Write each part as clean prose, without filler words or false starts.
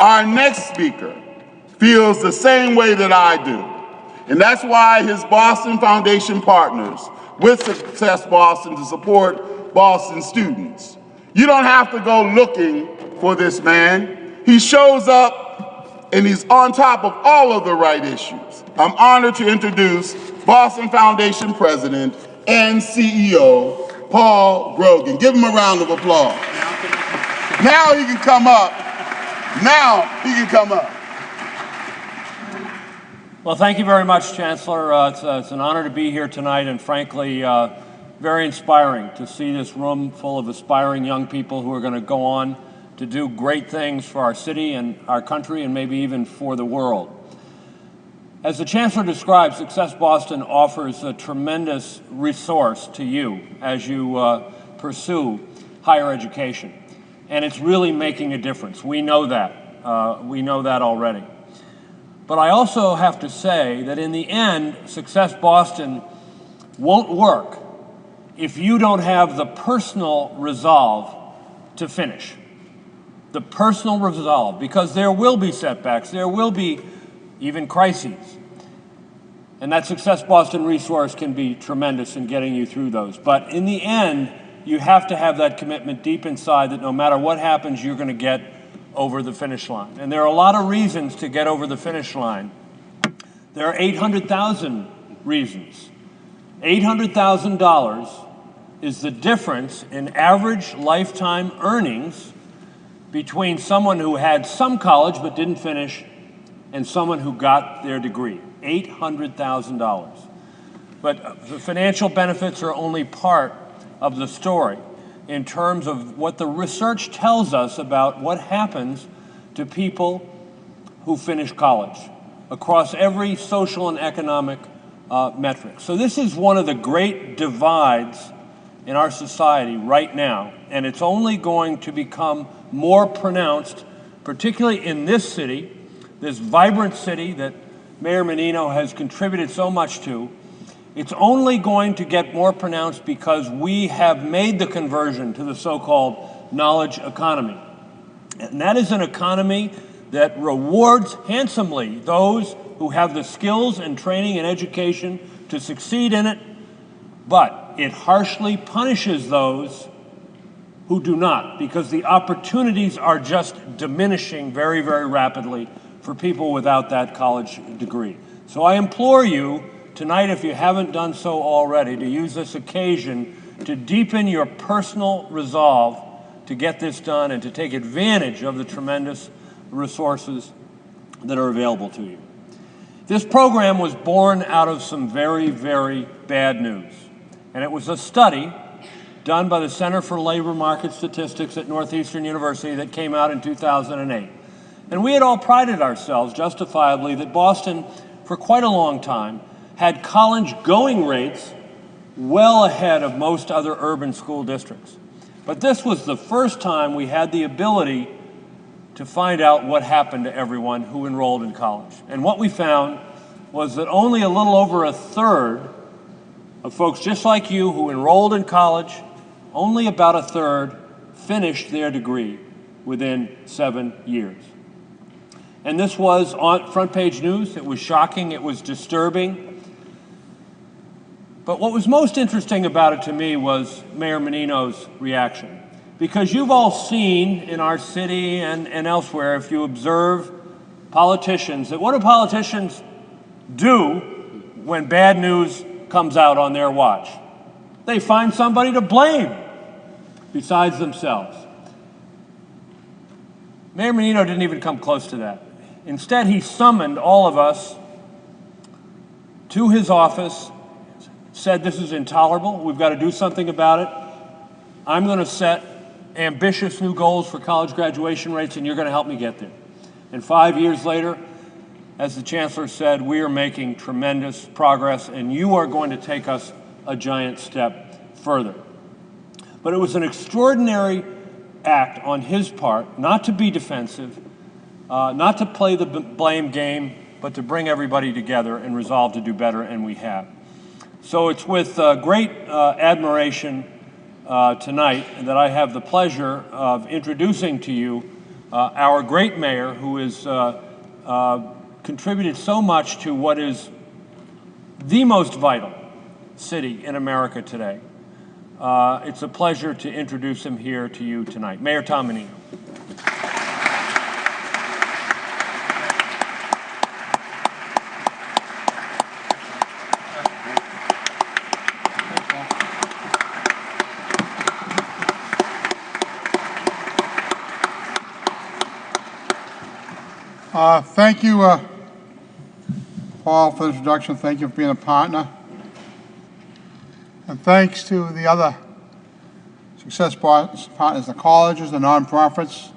Our next speaker feels the same way that I do. And that's why his Boston Foundation partners with Success Boston to support Boston students. You don't have to go looking for this man. He shows up and he's on top of all of the right issues. I'm honored to introduce Boston Foundation President and CEO, Paul Grogan. Give him a round of applause. Now he can come up. Now he can come up. Well, thank you very much, Chancellor. It's an honor to be here tonight, and frankly, very inspiring to see this room full of aspiring young people who are going to go on to do great things for our city and our country and maybe even for the world. As the Chancellor described, Success Boston offers a tremendous resource to you as you pursue higher education. And it's really making a difference. We know that. We know that already. But I also have to say that in the end, Success Boston won't work if you don't have the personal resolve to finish. The personal resolve, because there will be setbacks, there will be even crises. And that Success Boston resource can be tremendous in getting you through those. But in the end, you have to have that commitment deep inside that no matter what happens, you're going to get over the finish line. And there are a lot of reasons to get over the finish line. There are 800,000 reasons. $800,000 is the difference in average lifetime earnings between someone who had some college but didn't finish and someone who got their degree. $800,000. But the financial benefits are only part of the story in terms of what the research tells us about what happens to people who finish college across every social and economic metric. So this is one of the great divides in our society right now, and it's only going to become more pronounced, particularly in this city, this vibrant city that Mayor Menino has contributed so much to. It's only going to get more pronounced because we have made the conversion to the so-called knowledge economy. And that is an economy that rewards handsomely those who have the skills and training and education to succeed in it, but it harshly punishes those who do not, because the opportunities are just diminishing very, very rapidly for people without that college degree. So I implore you tonight, if you haven't done so already, to use this occasion to deepen your personal resolve to get this done and to take advantage of the tremendous resources that are available to you. This program was born out of some very, very bad news. And it was a study done by the Center for Labor Market Statistics at Northeastern University that came out in 2008. And we had all prided ourselves, justifiably, that Boston, for quite a long time, had college-going rates well ahead of most other urban school districts. But this was the first time we had the ability to find out what happened to everyone who enrolled in college. And what we found was that only a little over a third of folks just like you who enrolled in college, only about a third finished their degree within 7 years. And this was on front page news. It was shocking. It was disturbing. But what was most interesting about it to me was Mayor Menino's reaction. Because you've all seen in our city and elsewhere, if you observe politicians, that what do politicians do when bad news comes out on their watch? They find somebody to blame besides themselves. Mayor Menino didn't even come close to that. Instead, he summoned all of us to his office, said this is intolerable, we've got to do something about it. I'm going to set ambitious new goals for college graduation rates, and you're going to help me get there. And 5 years later, as the Chancellor said, we are making tremendous progress, and you are going to take us a giant step further. But it was an extraordinary act on his part, not to be defensive, not to play the blame game, but to bring everybody together and resolve to do better, and we have. So it's with great admiration tonight that I have the pleasure of introducing to you our great mayor who has contributed so much to what is the most vital city in America today. It's a pleasure to introduce him here to you tonight. Mayor Tom Menino. Thank you, Paul, for the introduction. Thank you for being a partner. And thanks to the other Success Boston partners, the colleges, the nonprofits,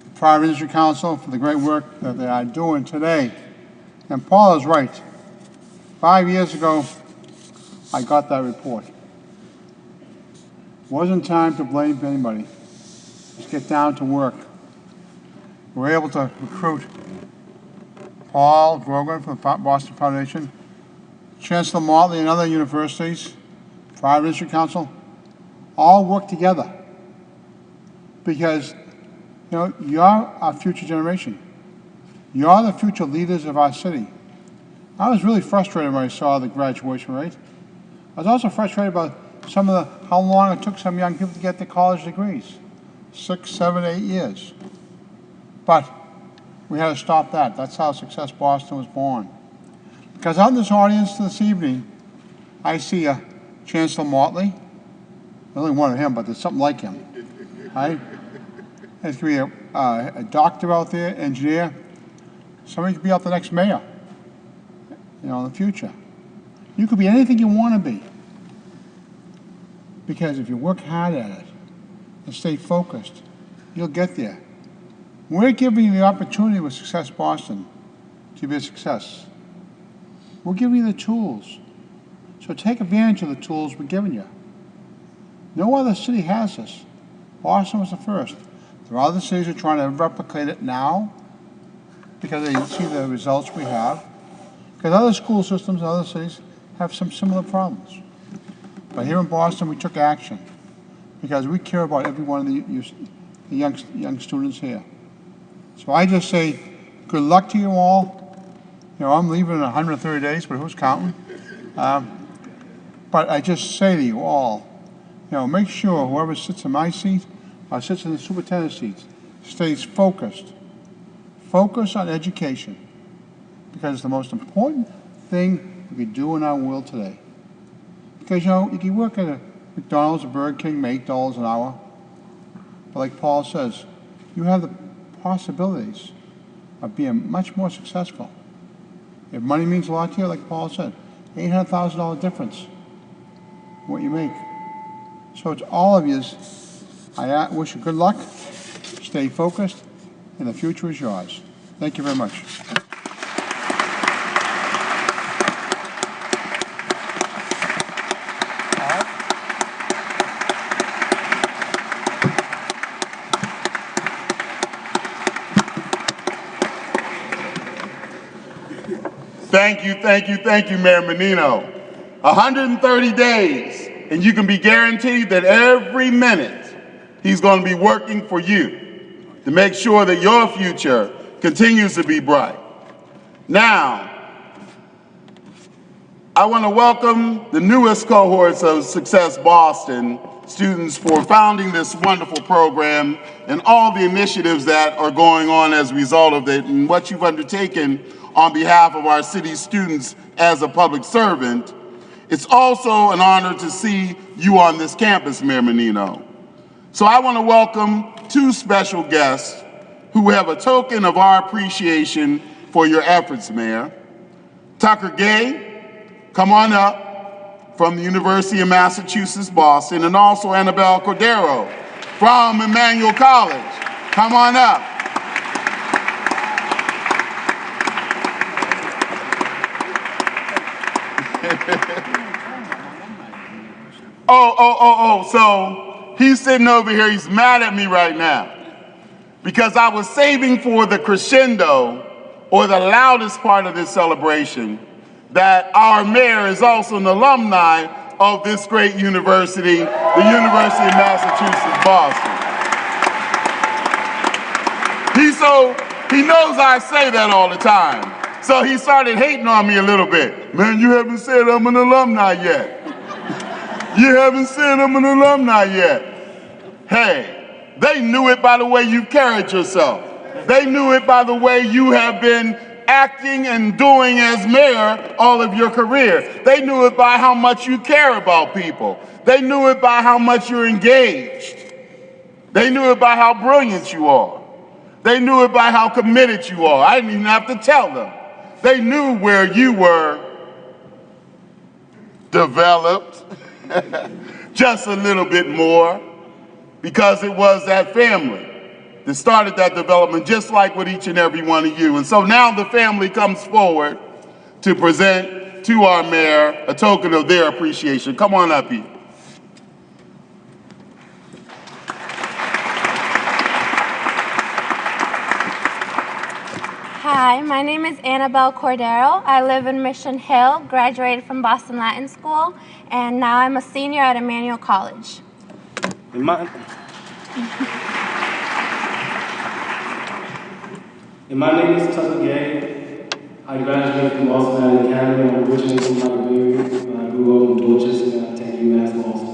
the Private Industry Council for the great work that they are doing today. And Paul is right. 5 years ago, I got that report. It wasn't time to blame anybody. Just get down to work. We were able to recruit Paul Grogan from the Boston Foundation, Chancellor Motley and other universities, Private Industry Council, all work together because you're our future generation. You're the future leaders of our city. I was really frustrated when I saw the graduation rate. I was also frustrated about how long it took some young people to get their college degrees. 6, 7, 8 years. But we had to stop that. That's how Success Boston was born. Because out in this audience this evening, I see a Chancellor Motley. Only one of him, but there's something like him. Right? There's going to be a doctor out there, engineer. Somebody could be out the next mayor, in the future. You could be anything you want to be. Because if you work hard at it and stay focused, you'll get there. We're giving you the opportunity with Success Boston to be a success. We're giving you the tools. So take advantage of the tools we're giving you. No other city has this. Boston was the first. There are other cities who are trying to replicate it now because they see the results we have. Because other school systems in other cities have some similar problems. But here in Boston, we took action because we care about every one of the young students here. So I just say, good luck to you all. I'm leaving in 130 days, but who's counting? But I just say to you all, make sure whoever sits in my seat or sits in the superintendent's seat stays focused. Focus on education, because it's the most important thing we can do in our world today. Because, you can work at a McDonald's or Burger King, make $8 an hour. But like Paul says, you have the possibilities of being much more successful. If money means a lot to you, like Paul said, $800,000 difference in what you make. So it's all of you. I wish you good luck, stay focused, and the future is yours. Thank you very much. Thank you, Mayor Menino. 130 days, and you can be guaranteed that every minute he's going to be working for you to make sure that your future continues to be bright. Now, I want to welcome the newest cohorts of Success Boston students for founding this wonderful program and all the initiatives that are going on as a result of it and what you've undertaken on behalf of our city students as a public servant. It's also an honor to see you on this campus, Mayor Menino. So I want to welcome two special guests who have a token of our appreciation for your efforts, Mayor. Tucker Gay, come on up, from the University of Massachusetts, Boston, and also Annabelle Cordero from Emmanuel College. Come on up. So he's sitting over here, he's mad at me right now because I was saving for the crescendo or the loudest part of this celebration that our mayor is also an alumni of this great university, the University of Massachusetts, Boston. so he knows I say that all the time. So he started hating on me a little bit. Man, you haven't said I'm an alumni yet. You haven't said I'm an alumni yet. Hey, they knew it by the way you carried yourself. They knew it by the way you have been acting and doing as mayor all of your career. They knew it by how much you care about people. They knew it by how much you're engaged. They knew it by how brilliant you are. They knew it by how committed you are. I didn't even have to tell them. They knew where you were developed just a little bit more, because it was that family that started that development, just like with each and every one of you. And so now the family comes forward to present to our mayor a token of their appreciation. Come on up, Pete. Hi, my name is Annabelle Cordero. I live in Mission Hill, graduated from Boston Latin School, and now I'm a senior at Emmanuel College. And my name is Tucker Gay. I graduated from Boston Latin Academy. I'm originally from Liberia, but I grew up in Dorchester and I attended UMass Boston.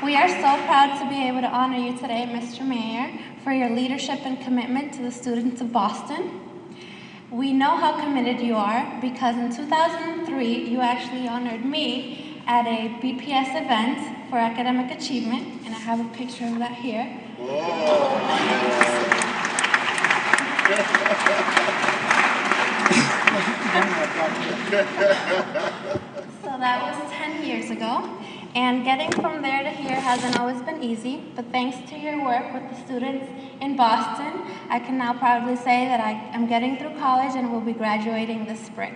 We are so proud to be able to honor you today, Mr. Mayor, for your leadership and commitment to the students of Boston. We know how committed you are because in 2003, you actually honored me at a BPS event for academic achievement, and I have a picture of that here. So that was 10 years ago. And getting from there to here hasn't always been easy, but thanks to your work with the students in Boston, I can now proudly say that I am getting through college and will be graduating this spring.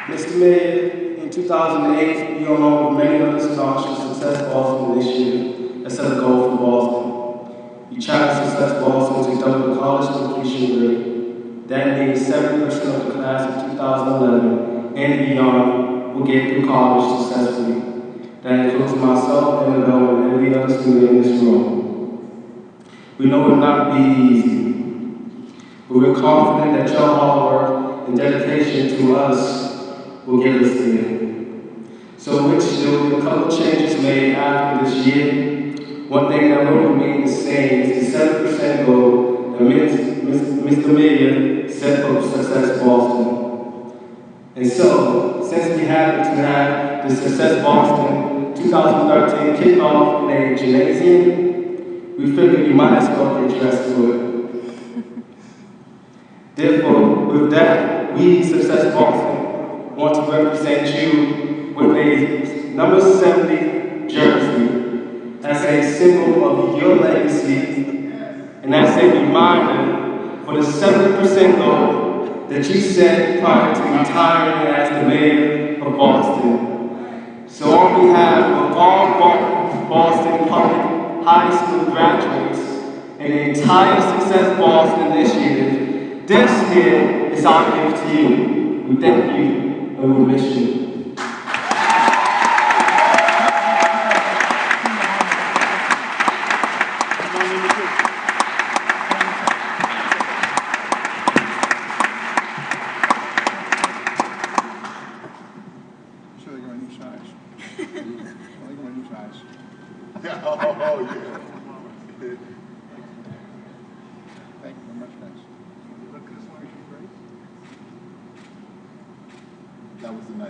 Mr. Mayor, in 2008, you along with many others launched the Success Boston initiative that set a goal for Boston. You challenged Success Boston to double the college completion rate. That means 70% of the class of 2011 and beyond will get through college successfully. That includes myself, Annabelle, and every other student in this room. We know it will not be easy, but we're confident that your hard work and dedication to us will get us there. So which there will be a couple changes made after this year. One thing that will remain the same is the 7% goal that Mr. Mayor set for Success Boston. And so, since we happen to have the Success Boston 2013 kickoff in a gymnasium, we figured you might as well get dressed for it. Therefore, with that, we, Success Boston, want to represent you with a number 70 jersey as a symbol of your legacy, and as a reminder for the 70% goal that you set prior to retiring as the mayor of Boston. So on behalf of all Boston Public High School graduates and the entire Success Boston initiative, this here is our gift to you. We thank you and we miss you. Oh, yeah. Thank you very much, guys. That was the night.